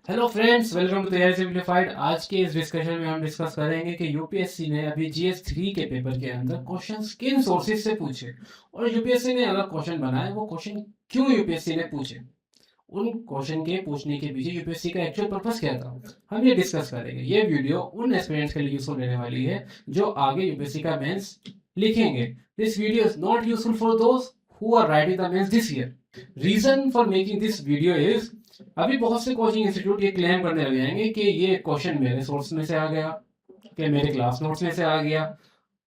Hello friends, welcome to तैयारी simplified. आज के इस डिस्कशन में हम डिस्कस करेंगे कि यूपीएससी ने अभी जीएस 3 के पेपर के अंदर क्वेश्चंस किन सोर्सेज से पूछे और यूपीएससी ने अलग क्वेश्चन बनाए। वो क्वेश्चन क्यों यूपीएससी ने पूछे, उन क्वेश्चन के पूछने के पीछे यूपीएससी का एक्चुअल पर्पस क्या था, हम ये डिस्कस करेंगे। ये वीडियो उन एस्पिरेंट्स के लिए यूजफुल रहने वाली है जो आगे यूपीएससी का मेंस लिखेंगे। This video is not useful for those who are writing the mains this year. Reason for making this video is, अभी बहुत से कोचिंग इंस्टीट्यूट ये क्लेम करने लग जाएंगे कि ये क्वेश्चन मेरे सोर्स में से आ गया, कि मेरे क्लास नोट्स में से आ गया।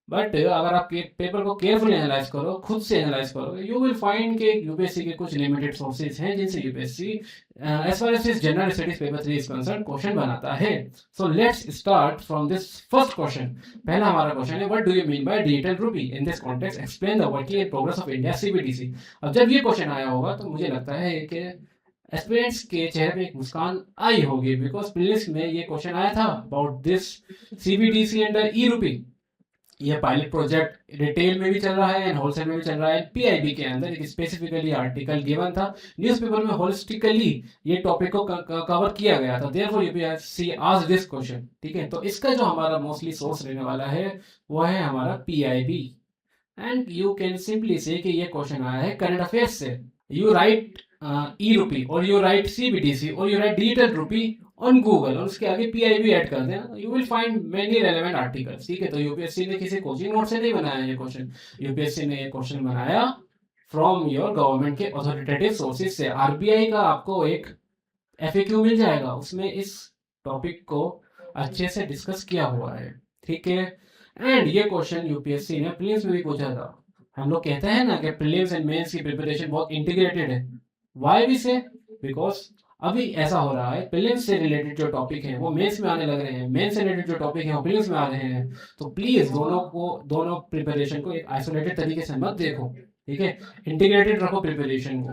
बट अगर आप पेपर को केयरफुली एनालाइज करो, खुद से एनालाइज करो, यू विल फाइंड कि यूपीएससी के कुछ लिमिटेड सोर्सेज हैं जिनसे UPSC as far as general studies paper 3 is concern question बनाता है। So let's start from this first question. पहला हमारा क्वेश्चन है, what do you mean by digital rupee in this context, explain the working and progress of India CBDC. अब जब ये question आया होगा तो मुझे लगता है कि एस्पिरेंट्स के चेहरे पे एक मुस्कान आई होगी, बिकॉज प्रीलिम्स में ये क्वेश्चन आया था अबाउट दिस सीबीडीसी एंड ई रूपी। ये पायलट प्रोजेक्ट रिटेल में भी चल रहा है एंड होलसेल में भी चल रहा है। पीआईबी के अंदर एक स्पेसिफिकली आर्टिकल गिवन था, न्यूज़पेपर में होलिस्टिकली ये टॉपिक को कवर किया गया था। Therefore UPSC asked this question. ठीक है, तो इसका जो हमारा मोस्टली सोर्स रहने वाला है वो है हमारा PIB. And you can simply से कि ये क्वेश्चन आया है करंट अफेयर्स से। यू राइट ई रूपी और यू राइट सीबीडीसी और यू राइट डिजिटल रूपी ऑन गूगल और उसके आगे पीआईबी ऐड कर दें, you will find many relevant articles. ठीक है, तो यूपीएससी ने किसी कोचिंग नोट से नहीं बनाया ये क्वेश्चन, यूपीएससी ने ये क्वेश्चन बनाया फ्रॉम योर गवर्नमेंट के अथॉरिटेटिव सोर्सेज से। आरबीआई का आपको एक एफएक्यू मिल जाएगा, उसमें इस टॉपिक को अच्छे से डिस्कस किया हुआ है। ठीक है, एंड ये क्वेश्चन यूपीएससी ने प्रीलिम्स में भी पूछा था। हम लोग कहते हैं ना कि प्रीलिम्स एंड मेंस की प्रिपरेशन बहुत इंटीग्रेटेड है। वाई भी से, बिकॉज अभी ऐसा हो रहा है प्रीलिम्स से रिलेटेड जो टॉपिक है वो मेंस में आने लग रहे हैं, मेंस से रिलेटेड जो टॉपिक है वो प्रीलिम्स में आ रहे हैं। तो प्लीज दोनों प्रिपरेशन को एक आइसोलेटेड तरीके से मत देखो। ठीक है, इंटीग्रेटेड रखो प्रिपरेशन को।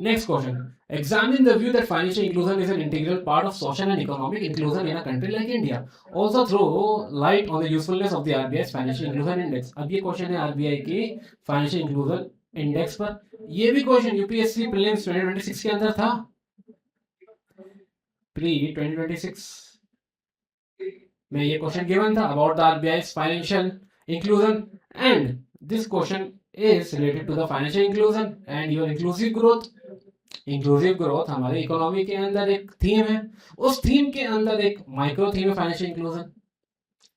Next question. Examine the view that financial inclusion is an integral part of social and economic inclusion in a country like India. Also throw light on the usefulness of the RBI's Financial Inclusion Index. अब ये question है RBI की financial inclusion index पर। ये भी question UPSC prelims 2026 के अंदर था, प्री 2026 में ये क्वेश्चन गिवन था about the RBI's financial inclusion. And this question is related to the financial inclusion and your inclusive growth. Inclusive growth हमारे इकोनॉमी के अंदर एक थीम है, उस थीम के अंदर एक माइक्रो थीम है फाइनेंशियल इंक्लूजन।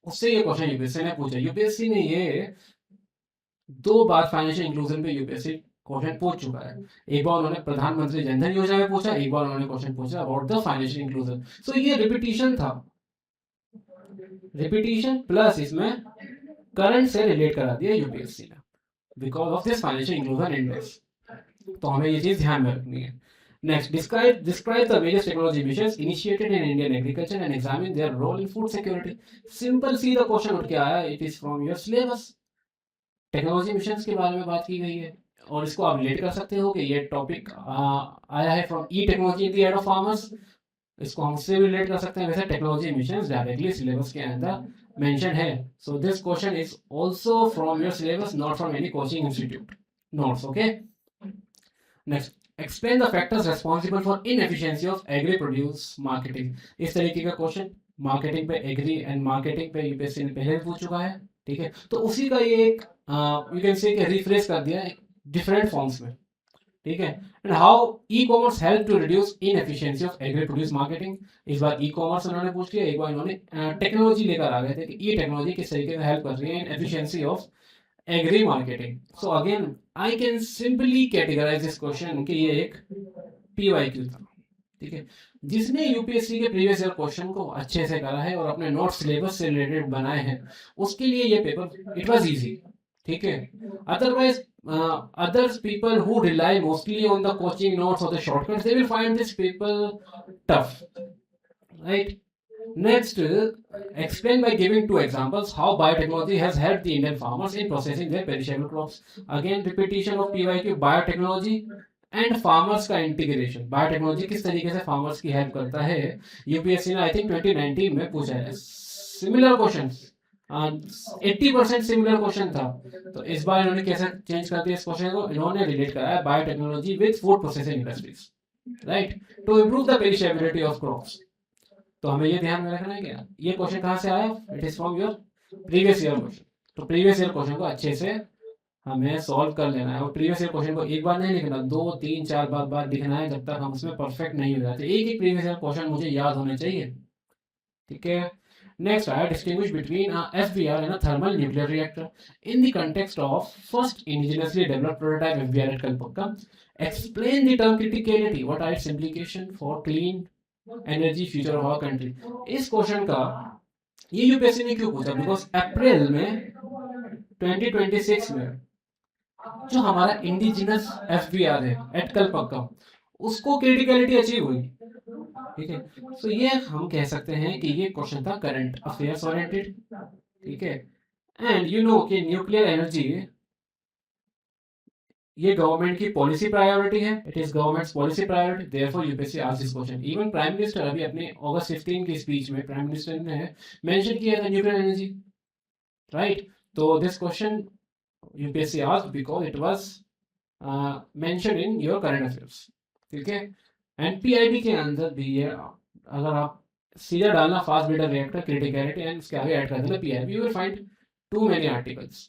उससे ये क्वेश्चन यूपीएससी ने पूछा। यूपीएससी ने ये 2 बार फाइनेंशियल इंक्लूजन पे यूपीएससी क्वेश्चन पूछ चुका है। एक बार उन्होंने प्रधानमंत्री जनधन योजना में पूछा, एक बार उन्होंने क्वेश्चन पूछा अबाउट द फाइनेंशियल इंक्लूजन। सो ये रिपीटिशन था, रिपीटिशन प्लस इसमें करंट से रिलेट करा दिया यूपीएससी ने because of this financial inclusion index. तो हमें ये चीज ध्यान में रखनी है। Next, describe the various technology missions initiated in Indian agriculture and examine their role in food security. Simple see the question उठ के आया, it is from your syllabus. Technology missions के बारे में बात की गई है और इसको आप रिलेट कर सकते हो कि ये टॉपिक आया है from e technology in the aid of farmers. इसको हम उससे भी रिलेट कर सकते हैं। वैसे टेक्नोलॉजी मिशंस डायरेक्टली सिलेबस के अंदर मेंशन है। So this question is also from your syllabus, not from any coaching institute notes. Okay, next, explain the factors responsible for inefficiency of agri produce marketing. इस तरीके का question marketing पे, agri and marketing पे UPSC ने पहले भी पूछ चुका है। ठीक है, तो उसी का ये एक यू कैन से रिफ्रेश कर दिया डिफरेंट फॉर्म्स में। ठीक है, and how e commerce help to reduce inefficiency of agri produce marketing. इस बार ई कॉमर्स उन्होंने पूछ लिया, एक बार इन्होंने टेक्नोलॉजी लेकर आ गए थे कि ये टेक्नोलॉजी किस तरीके से हेल्प कर रही है in efficiency of agri marketing. So again I can simply categorise this question कि ये एक पीवाईक्यू था। ठीक है, जिसने यूपीएससी के प्रीवियस ईयर क्वेश्चन को अच्छे से करा है और अपने नोट सिलेबस से रिलेटेड बनाए हैं, उसके लिए ये पेपर इट वाज इजी। ठीक है, otherwise others people who rely mostly on the coaching notes or the shortcuts, they will find this paper tough, right? Next, explain by giving 2 examples how biotechnology has helped the Indian farmers in processing their perishable crops. Again, repetition of PYQ, biotechnology and farmers का integration. Biotechnology किस तरीके से farmers की help करता है, UPSC ने I think 2019 में पूछा है। सिमिलर क्वेश्चंस 80% सिमिलर क्वेश्चन था, तो इस बार इन्होंने कैसे चेंज कर दिया इस क्वेश्चन को, इन्होंने रिलेट कराया biotechnology with food processing industries. Right, to improve the perishability of crops. तो हमें ये ध्यान में रखना है कि ये क्वेश्चन कहाँ से आया, it is from your previous year question. तो प्रीवियस ईयर क्वेश्चन को अच्छे से हमें सॉल्व कर लेना है, और प्रीवियस ईयर क्वेश्चन को एक बार नहीं लिखना, 2 3 4 बार लिखना है, जब तक हम उसमें परफेक्ट नहीं हो जाते। एक एक प्रीवियस ईयर क्वेश्चन मुझे याद होने चाहिए, ठीक है। नेक्स्ट आया, distinguish between FBR and thermal nuclear reactor in the context of first indigenously developed prototype FBR at Kalpakkam, explain the term criticality, what are its implication for clean energy future of our country. इस question का ये UPSC ने क्यों पूछा, because अप्रैल में 2026 में जो हमारा इंडिजिनस FBR है एट कलपक्का, उसको क्रिटिकलिटी अचीव हुई, ठीक है। तो ये हम कह सकते हैं कि ये क्वेश्चन था करंट अफेयर्स ओरिएंटेड, ठीक है। एंड यू नो कि न्यूक्लियर एनर्जी ये गवर्नमेंट की पॉलिसी प्रायोरिटी है, it is governments policy priority, therefore UPSC asked this question. Even prime minister अभी अपने अगस्त 15 की स्पीच में प्राइम मिनिस्टर ने मेंशन किया था न्यूक्लियर एनर्जी, राइट। तो this question UPSC asked because it was mention in your current affairs, ठीक है। एंड पीआईबी के अंदर भी ये, अगर आप सीधा डालना fast breeder reactor criticality and उसके आगे ऐड कर देना PIB, you will find too many articles,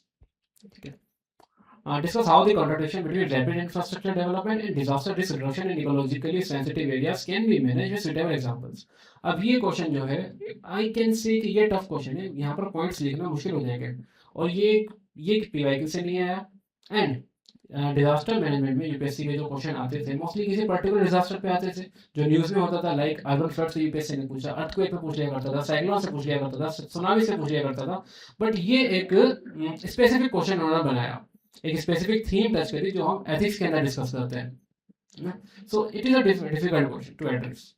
ठीक है। Discuss how the contradiction between rapid infrastructure development and disaster risk reduction in ecologically sensitive areas can be managed with suitable examples। अब ये question जो है, I can say कि ये tough question है, यहाँ पर पॉइंट्स लिखना मुश्किल हो जाएंगे, और ये पीवाईक्यू से नहीं आया। एंड डिजास्टर मैनेजमेंट में यूपीएससी के जो क्वेश्चन आते थे मोस्टली किसी पर्टिकुलर डिजास्टर पे आते थे जो न्यूज में होता था, लाइक अर्बन फ्लड से यूपीएससी ने पूछा, अर्थक्वेक पे पूछ लिया करता था, साइक्लोन से पूछ लिया करता था, सुनामी से पूछ लिया करता था। बट ये एक स्पेसिफिक क्वेश्चन उन्होंने बनाया, एक स्पेसिफिक थीम टच करी जो हम एथिक्स के अंदर डिस्कस करते हैं। So it is a difficult question to address.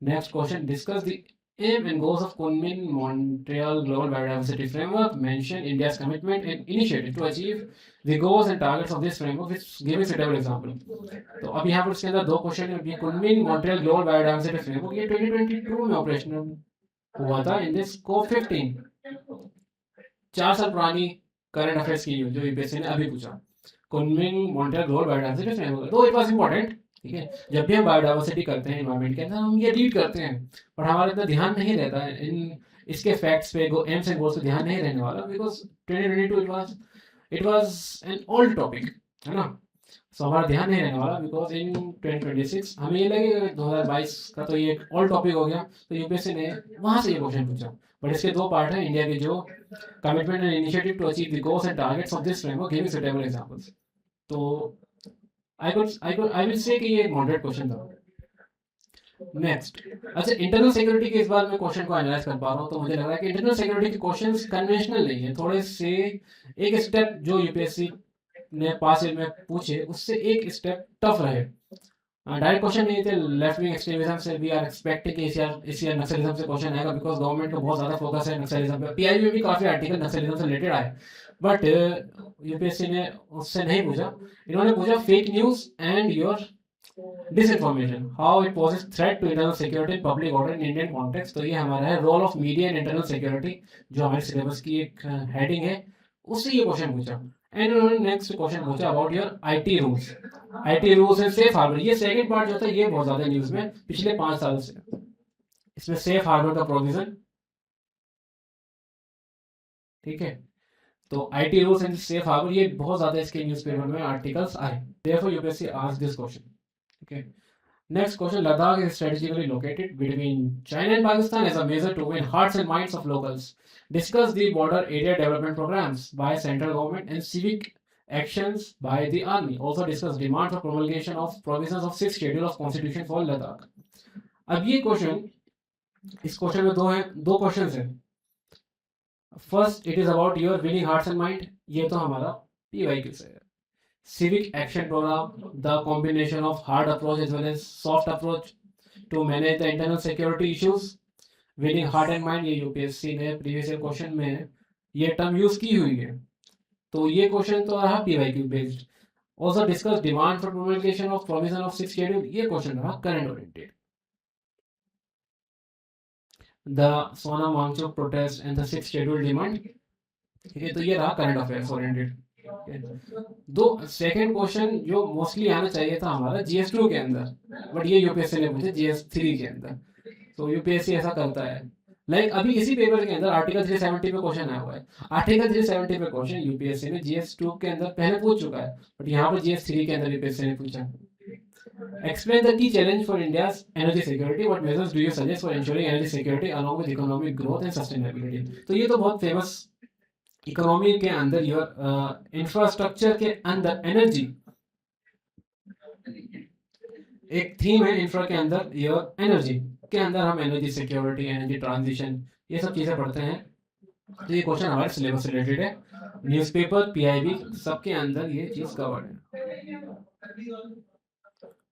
Next question, discuss the aim and goals of Kunming-Montreal Global Biodiversity Framework. Mention India's commitment and initiative to achieve the goals and targets of this framework, which give a suitable example. तो अब यहाँ पर इसके अंदर दो question है। Kunming-Montreal Global Biodiversity Framework ये 2022 में ऑपरेशनल हुआ था इन दिस COP15, 4 साल पुरानी करंट अफेयर्स की जो यूपीएससी ने अभी पूछा। Kunming-Montreal Global Biodiversity Framework, तो इट वाज इंपॉर्टेंट, ठीक है। जब भी हम बायोडाइवर्सिटी करते हैं इन्वायरमेंट के अंदर, हम ये रीड करते हैं, पर हमारा इतना ध्यान नहीं रहता है इन इसके फैक्ट्स पे, एम्स एंड गोल्स पे ध्यान नहीं रहने वाला, because 2022 it was an old topic, है ना। सो हमारा ध्यान नहीं रहने वाला, बिकॉज इन 2026 हमें ये लगेगा 2022 का तो ये एक ओल्ड टॉपिक हो गया, तो यूपीएससी ने वहां से ये क्वेश्चन पूछा। बट इसके दो पार्ट हैं, इंडिया के जो commitment and initiative to achieve the goals and targets of this framework, giving suitable examples. तो I will say कि ये एक मॉडरेट क्वेश्चन था। नेक्स्ट, अच्छा, इंटरनल सिक्योरिटी के इस बार मैं क्वेश्चन को एनालाइज कर पा रहा हूँ, तो मुझे लग रहा है कि इंटरनल सिक्योरिटी के क्वेश्चंस कन्वेंशनल नहीं है, थोड़े से एक स्टेप जो यूपीएससी ने पास ईयर में पूछे उससे एक स्टेप टफ रहे। डायरेक्ट क्वेश्चन नहीं थे, लेफ्ट विंग एक्सट्रीमिज्म से वी आर एक्सपेक्टिंग कि इस ईयर नक्सलिज्म से क्वेश्चन आएगा, बिकॉज गवर्नमेंट को बहुत ज्यादा फोकस है नक्सलिज्म पे। पीआईबी में भी काफी आर्टिकल नक्सलिज्म से रिलेटेड आए, बट यूपीएससी ने उससे नहीं पूछा। इन्होंने पूछा fake news and your disinformation, how it poses threat to internal security public order in Indian context. तो ये हमारा है role of media in internal security, जो हमारे सिलेबस की एक हेडिंग है, उससे ये क्वेश्चन पूछा। एंड उन्होंने नेक्स्ट क्वेश्चन पूछा about your IT rules and safe harbour. ये सेकंड पार्ट जो था ये बहुत ज्यादा न्यूज में पिछले 5 साल से, इसमें सेफ हार्बर का प्रोविजन, ठीक है। तो IT rules and safe harbour ये बहुत ज्यादा इसके न्यूज़पेपर में आर्टिकल्स आए, therefore UPSC asked this question, ठीक है। Next question, Ladakh is strategically located between China and Pakistan as a measure to win hearts and minds of locals. Discuss the border area development programs by central government and civic actions by the army. Also discuss demand for promulgation of provisions of 6th schedule of constitution for Ladakh. अब ये question, इस question में दो questions हैं। First, it is about your winning hearts and mind, ये तो हमारा PYQ से है। Civic action program, the combination of hard approach as well as soft approach to manage the internal security issues. Winning heart and mind, ये UPSC ने previous year question में ये term use की हुई है, तो ये क्वेश्चन तो रहा PYQ based. Also discuss demand for promulgation of provision of 6th schedule, ये क्वेश्चन रहा current oriented. The Sonam Wangchuk protest and the 6th schedule demand, ठीक है, तो ये रहा करंट अफेयर्स ओरिएंटेड। दो सेकंड क्वेश्चन जो मोस्टली आना चाहिए था हमारा GS2 के अंदर, बट ये यूपीएससी ने पूछे GS3 के अंदर। तो यूपीएससी ऐसा करता है। लाइक अभी इसी पेपर के अंदर आर्टिकल 370 पे क्वेश्चन आया हुआ है। आर्टिकल 370 पे क्वेश्चन यूपीएससी ने GS2 के अंदर पहले पूछ चुका है, बट यहाँ पर GS3 के अंदर यूपीएससी ने पूछा। Explain the key challenge for India's energy security. What measures do you suggest for ensuring energy security along with economic growth and sustainability? तो ये तो बहुत फेमस इकोनॉमी के अंदर योर इंफ्रास्ट्रक्चर के अंदर एनर्जी एक थीम है। इंफ्रा के अंदर योर एनर्जी के अंदर हम एनर्जी सिक्योरिटी, एनर्जी ट्रांजिशन, ये सब चीजें पढ़ते हैं। तो ये क्वेश्चन हमारे सिलेबस से रिलेटेड है। न्यूज़पेपर, पीआईबी सबके अंदर ये चीज कवर्ड है।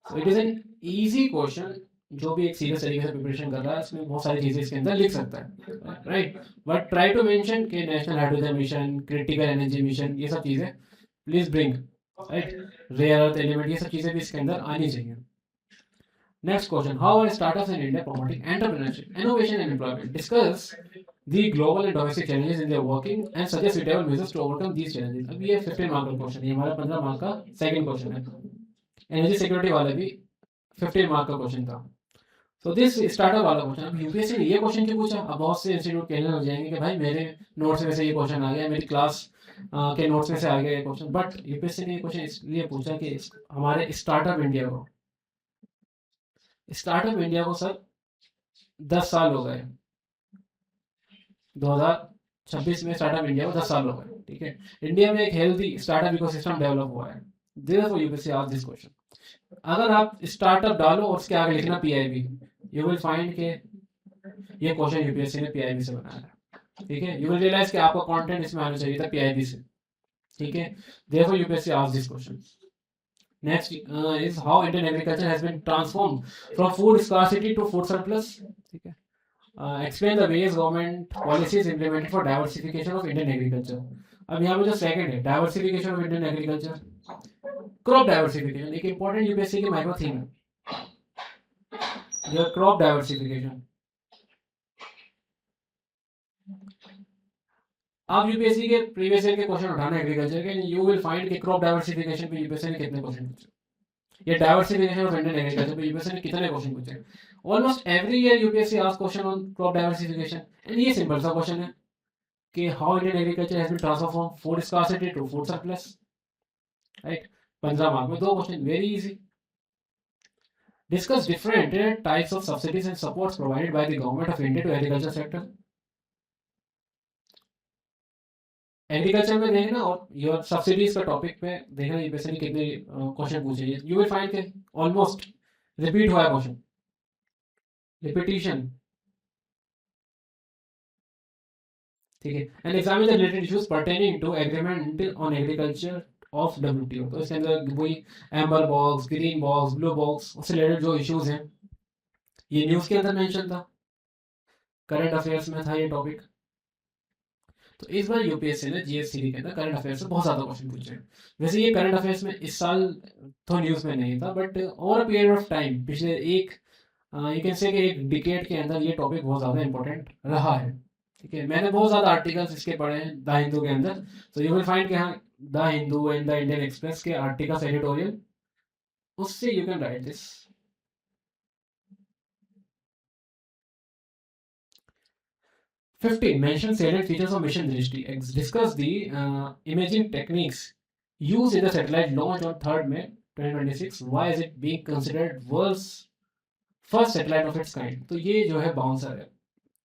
So it is an easy question। जो भी एक सीरियस तरीके से प्रिपरेशन कर रहा है इसमें बहुत सारी चीजें इसके अंदर लिख सकता है, right. But try to mention के national hydrogen mission, critical energy mission, ये सब चीजें please bring, right. Rare earth element, ये सब चीजें भी इसके अंदर आनी चाहिए। Next question, how are startups in India promoting entrepreneurship, innovation and employment? Discuss the global and domestic challenges in their working and suggest suitable measures to overcome these challenges। अब ये 15 मार्क का क्वेश्चन है, ये हमारा 15 mark का second question है। Energy security वाला भी 15 मार्क का क्वेश्चन था। तो दिस स्टार्टअप वाला क्वेश्चन, अब यूपीएससी ने ये क्वेश्चन क्यों पूछा? अब बहुत से इंस्टीट्यूट कहने लग जाएंगे कि भाई मेरे नोट्स में से ये क्वेश्चन आ गया, मेरी क्लास के नोट्स में से आ गया ये क्वेश्चन। बट यूपीएससी ने ये क्वेश्चन इसलिए पूछा कि हमारे स्टार्टअप इंडिया को सर 10 साल हो गए। 2026 में स्टार्टअप इंडिया को 10 साल हो गए, ठीक है। इंडिया में एक हेल्दी स्टार्टअप इकोसिस्टम डेवलप हुआ है। Therefore UPSC asked this question. अगर आप स्टार्टअप डालो और उसके आगे लिखना पीआईबी, यू विल फाइंड के ये क्वेश्चन यूपीएससी ने पीआईबी से बनाया है, ठीक है। यू विल रियलाइज कि आपका कंटेंट इसमें आना चाहिए था पीआईबी से, ठीक है। Therefore UPSC asked this question. Next is how Indian agriculture has been transformed from food scarcity to food surplus, ठीक है। Explain the various government policies implemented for diversification of Indian agriculture। अब यहाँ पे जो second है, diversification of Indian agriculture, crop diversification एक important UPSC की micro theme है, जो क्रॉप डाइवर्सिफिकेशन। आप यूपीएससी के प्रीवियस ईयर के क्वेश्चन उठाना एग्रीकल्चर के, यू विल फाइंड कि क्रॉप डाइवर्सिफिकेशन पे यूपीएससी ने कितने क्वेश्चन पूछे, या डाइवर्सिफिकेशन ऑफ इंडियन एग्रीकल्चर पे यूपीएससी ने कितने क्वेश्चन पूछे। Almost every year UPSC asks question on crop diversification, and ये सिंपल सा क्वेश्चन है कि how Indian agriculture has been transform from food scarcity to food surplus, right. 15 mark में 2 question, very easy. Discuss different types of subsidies and supports provided by the government of India to agriculture sector. Agriculture में देखना और your subsidies का topic पे देखना UPSC ने कितने question पूछे। यू विल फाइंड के ऑलमोस्ट रिपीट हुआ है क्वेश्चन, रिपीटिशन, ठीक है। And examine the related issues pertaining to agreement on agriculture of WTO। तो इसके अंदर वही amber box, green box, blue box, उससे रिलेटेड जो इश्यूज हैं ये न्यूज़ के अंदर मेंशन था, करंट अफेयर्स में था ये टॉपिक। तो इस बार यूपीएससी ने GS3 के अंदर करंट अफेयर्स से बहुत ज़्यादा क्वेश्चन पूछे। वैसे ये करंट अफेयर्स में इस साल तो न्यूज़ में नहीं था, but over a period of time, पिछले एक यू कैन से कि एक डिकेड के अंदर ये टॉपिक बहुत ज़्यादा इंपॉर्टेंट रहा है, ठीक है। मैंने बहुत ज़्यादा आर्टिकल्स इसके पढ़े हैं द हिंदू के अंदर। तो यू विल फाइंड कि हाँ the Hindu and the Indian express के आर्टिकल्स एडिटोरियल, उससे you can write this. Mention salient features of mission Drishti। Discuss the imaging techniques used in the satellite launch on 3rd May 2026। Why is it being considered world's first satellite of its kind? तो ये जो है bouncer है,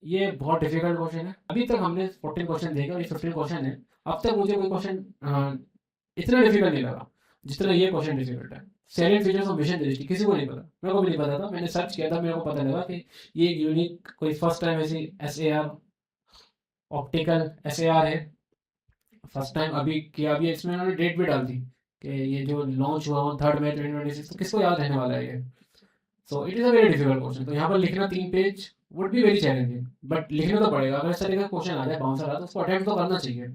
ये बहुत difficult question है। अभी तक हमने 14 क्वेश्चन देखे और ये 15 क्वेश्चन है। अब तक मुझे कोई क्वेश्चन इतना डिफिकल्ट नहीं लगा जितना ये क्वेश्चन डिफिकल्ट है। सेलेंट फीचर्स ऑफ मिशन दृष्टि किसी को नहीं पता, मेरे को भी नहीं पता था। मैंने सर्च किया था, मेरे को पता लगा कि ये एक यूनिक कोई फर्स्ट टाइम ऐसी SAR ऑप्टिकल SAR है, फर्स्ट टाइम अभी किया। अभी इसमें उन्होंने डेट भी डाल दी कि ये जो लॉन्च हुआ 3rd May 2026। तो किसको याद रहने वाला है ये? So it is a very difficult question. तो यहाँ पर लिखना 3 page would be very challenging, but लिखना तो पड़ेगा। अगर इस तरह का क्वेश्चन आ जाए बाउंसर आ तो उसको अटेम्प्ट तो करना चाहिए।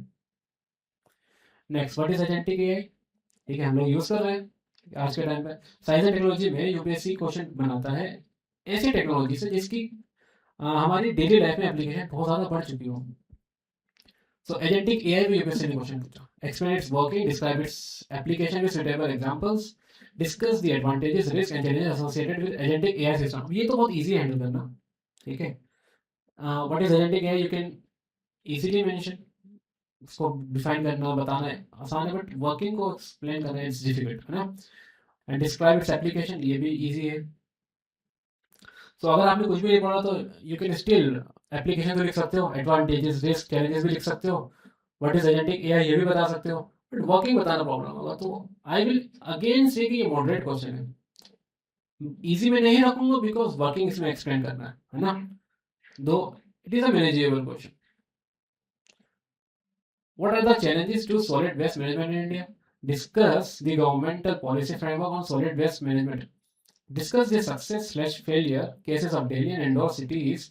Next, what is agentic AI? ठीक है, हम लोग यूज़ कर रहे हैं आज के टाइम पे। साइंस एंड टेक्नोलॉजी में यूपीएससी क्वेश्चन बनाता है ऐसी टेक्नोलॉजी से जिसकी हमारी डेली लाइफ में एप्लीकेशन बहुत ज़्यादा बढ़ चुकी हो। So agentic AI भी यूपीएससी ने क्वेश्चन पूछा. Explain its working, describe its application with suitable examples, discuss the advantages, risks and challenges associated with agentic AI system. ये तो बहुत easy हैंडल करना, ठीक है. What is agentic AI? You can easily mention. इसको define करना बताना है आसान है, बट वर्किंग को एक्सप्लेन करना इट्स डिफिकल्ट, है ना. एंड डिस्क्राइब इट्स एप्लीकेशन, ये भी इजी है. तो अगर आपने कुछ भी नहीं पढ़ा तो यू कैन स्टिल एप्लीकेशन तो लिख सकते हो, एडवांटेजेस रिस्क चैलेंजेस भी लिख सकते हो, व्हाट इज एजेंटिक एआई ये भी बता सकते हो, बट वर्किंग बताना प्रॉब्लम होगा. तो आई विल अगेन से कि ये मॉडरेट क्वेश्चन है, इजी में नहीं रखूंगा बिकॉज वर्किंग इसमें एक्सप्लेन करना है ना. दो it is a manageable question. What are the challenges to solid waste management in India? Discuss the governmental policy framework on solid waste management. Discuss the success/failure cases of Delhi and Indore cities,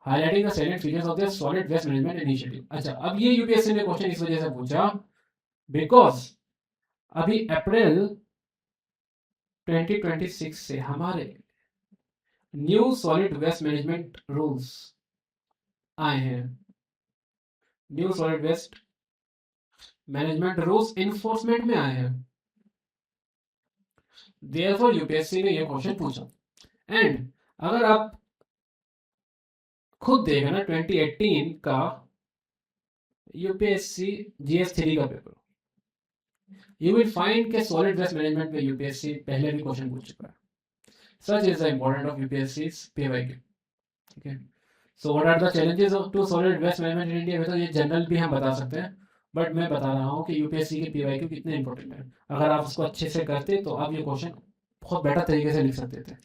highlighting the salient features of their solid waste management initiative. अच्छा, अब ये UPSC ने question इस वजह से पूछा because अभी अप्रैल 2026 से हमारे new solid waste management rules आए हैं. New solid waste management rules enforcement में आए हैं. देयरफॉर यूपीएससी ने ये क्वेश्चन पूछा. एंड अगर आप खुद देखें ना 2018 का यूपीएससी जीएस 3 का पेपर, यू विल फाइंड के सॉलिड वेस्ट मैनेजमेंट में यूपीएससी पहले भी क्वेश्चन पूछ चुका है. Such is the important of UPSC PYQ. ठीक है. So what are the challenges of to solid waste management in India. तो ये जनरल भी हम बता सकते हैं, बट मैं बता रहा हूँ कि यूपीएससी के पीवाईक्यू कितने इंपॉर्टेंट है. अगर आप उसको अच्छे से करते तो आप ये क्वेश्चन बहुत बेटर तरीके से लिख सकते थे.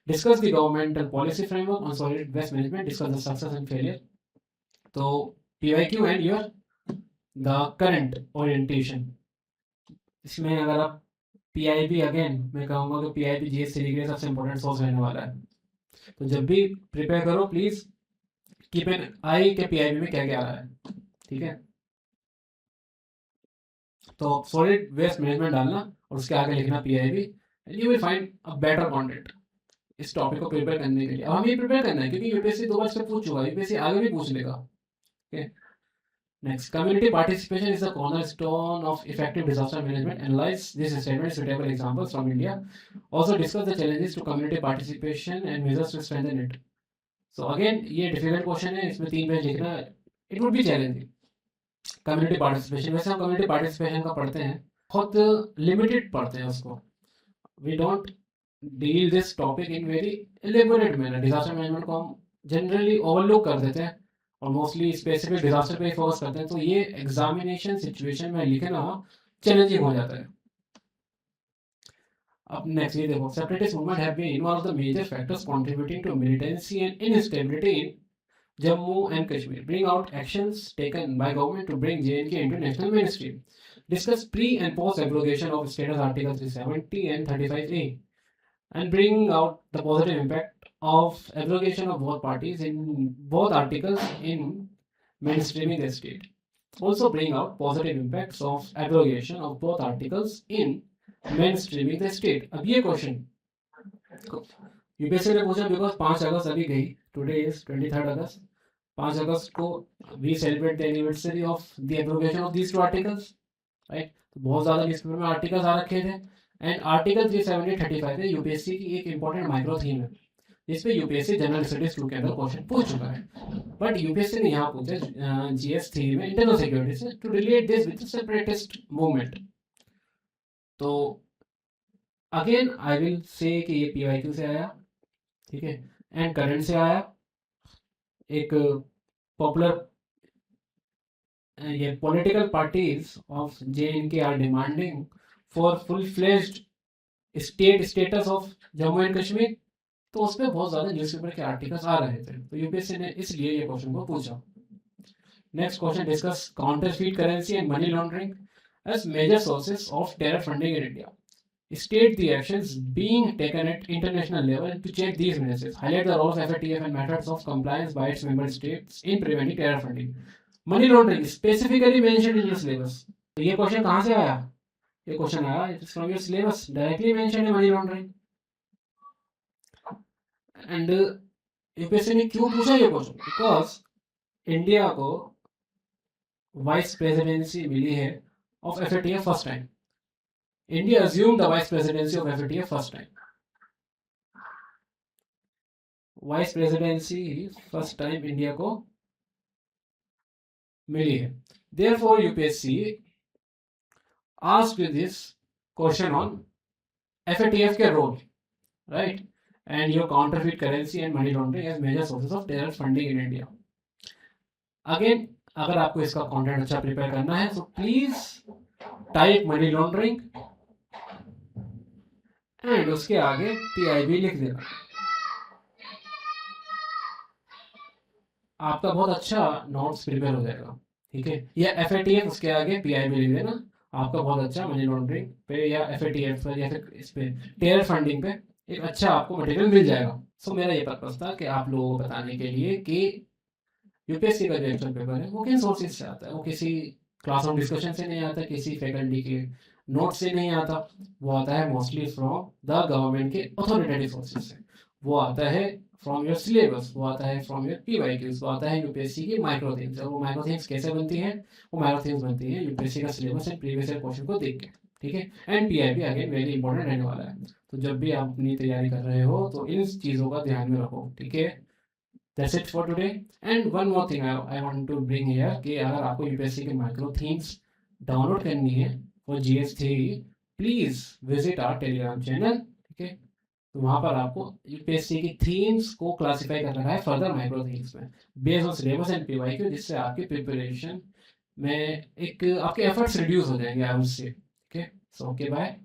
Discuss the governmental policy framework on solid waste management, discuss the success and failure. तो PYQ and your the current orientation. इसमें अगर आप पीआईबी, अगेन मैं कहूँगा कि पीआईबी जीएस थ्री के लिए सबसे इंपॉर्टेंट सोर्स रहने वाला है. तो जब भी प्रिपेयर करो प्लीज कीप एन आई के पीआईबी में क्या क्या आ रहा है. ठीक है. तो सॉलिड वेस्ट मैनेजमेंट डालना और उसके आगे लिखना PIB and you will find a better content इस टॉपिक को प्रिपेयर करने के लिए. अब हमें प्रिपेयर करना है क्योंकि यूपीएससी 2 बार से पूछ चुका है, यूपीएससी आगे भी पूछ लेगा. Okay. Next, community participation is the cornerstone of effective disaster management. Analyze this statement, suitable examples from India. Also discuss the challenges to community participation and measures to strengthen it. So again, ये difficult question है, इसमें 3 page लिखना है. It would be challenging. Community participation, वैसे हम community participation का पढ़ते हैं, बहुत limited पढ़ते हैं उसको. We don't deal this topic in very elaborate manner. Disaster management को हम generally overlook कर देते हैं और मोस्टली स्पेसिफिक डिजास्टर पे फोकस करते हैं. तो ये एग्जामिनेशन सिचुएशन में लिखना चैलेंजिंग हो जाता है. अब नेक्स्ट ये देखो, separatist movement have been one of the major factors contributing to militancy and instability in Jammu and Kashmir. Bring out actions taken by government to bring JNK into national mainstream. Discuss pre and post abrogation of status article 370 and 35A and bring out the positive impact of abrogation of both parties in both articles in mainstreaming the state. Also bring out positive impacts of abrogation of both articles in mainstreaming the state. अब ये question UPSC ने पूछा because 5 अगस्त अभी गई. Today is 23 अगस्त. 5 अगस्त को we celebrate the anniversary of the abrogation of these 2 articles, right. तो बहुत ज्यादा न्यूज़पेपर में आर्टिकल्स आ रखे थे एंड आर्टिकल 370-35 है यूपीएससी की एक इंपॉर्टेंट माइक्रो थीम है जिसपे यूपीएससी जनरल स्टडीज 2 के अंदर क्वेश्चन पूछ चुका है. बट यूपीएससी ने यहाँ पूछा जीएस 3 में इंटरनल सिक्योरिटी से to relate this with separatist movement. तो अगेन आई विल से कि ये पीवाईक्यू से आया, ठीक है, एंड करंट से आया. एक पॉपुलर ये political parties of JNK are demanding for full-fledged state status of Jammu and Kashmir. तो उसमें बहुत ज़्यादा न्यूज़पेपर के आर्टिकल्स आ रहे थे, तो यूपीएससी ने इसलिए ये क्वेश्चन को पूछा. Next question, discuss counterfeit currency and money laundering as major sources of terror funding in India. State the actions being taken at international level to check these menaces. Highlight the role of FATF and methods of compliance by its member states in preventing terror funding. Money laundering specifically mentioned in your syllabus. तो ये question कहाँ से आया? ये question आया from your syllabus, directly mention है money laundering. And UPSC ने क्यों पूछा ये क्वेश्चन? बिकॉज इंडिया को वाइस प्रेसिडेंसी मिली है of FATF first time. India assume the vice presidency of FATF first time. Vice presidency first time India को मिली है. Therefore UPSC asked this question on FATF के role, right, and your counterfeit currency and money laundering as major sources of terror funding in India. Again, अगर आपको इसका content अच्छा prepare करना है तो please type money laundering and उसके आगे PIB लिख देना. आपका बहुत अच्छा नोट्स प्रिपेयर हो जाएगा. ठीक है, या FATF उसके आगे PIB लिख देना. आपका बहुत अच्छा मनी लॉन्ड्रिंग पे या FATF पर या फिर इस पे टेरर फंडिंग पे एक अच्छा आपको मटेरियल मिल जाएगा. सो मेरा ये पर्पस था कि आप लोगों को बताने के लिए कि यूपीएससी का जो एक्चुअल पेपर है वो किन सोर्सेज से आता है. वो किसी क्लासरूम डिस्कशन से नहीं आता, किसी फैकल्टी के नोट से नहीं आता. वो आता है मोस्टली फ्रॉम द गवर्नमेंट के अथॉरिटेटिव सोर्सेज से. वो आता है फ्रॉम योर सिलेबस, वो आता है फ्रॉम योर PYQs, वो आता है यूपीएससी की माइक्रो थीम्स. और वो माइक्रो थीम्स कैसे बनती है? वो माइक्रो थीम्स बनती है यूपीएससी का syllabus and previous year question को देख के. ठीक है, and PIB again very important रहने वाला है. तो जब भी आप अपनी तैयारी कर रहे हो तो इन चीज़ों का ध्यान में रखो. ठीक है, That's it for today. And one more thing I want to bring here कि अगर आपको यूपीएससी के माइक्रो थीम्स डाउनलोड करनी है फॉर GS3, please visit our Telegram channel. ठीक है, तो वहाँ पर आपको यूपीएससी की थीम्स को क्लासिफाई कर रखा है फर्दर माइक्रो थीम्स में based on syllabus and PYQ, जिससे आपकी प्रिपरेशन में एक आपके एफर्ट्स रिड्यूस हो जाएंगे. I would say. ठीक है, सो ओके, बाय.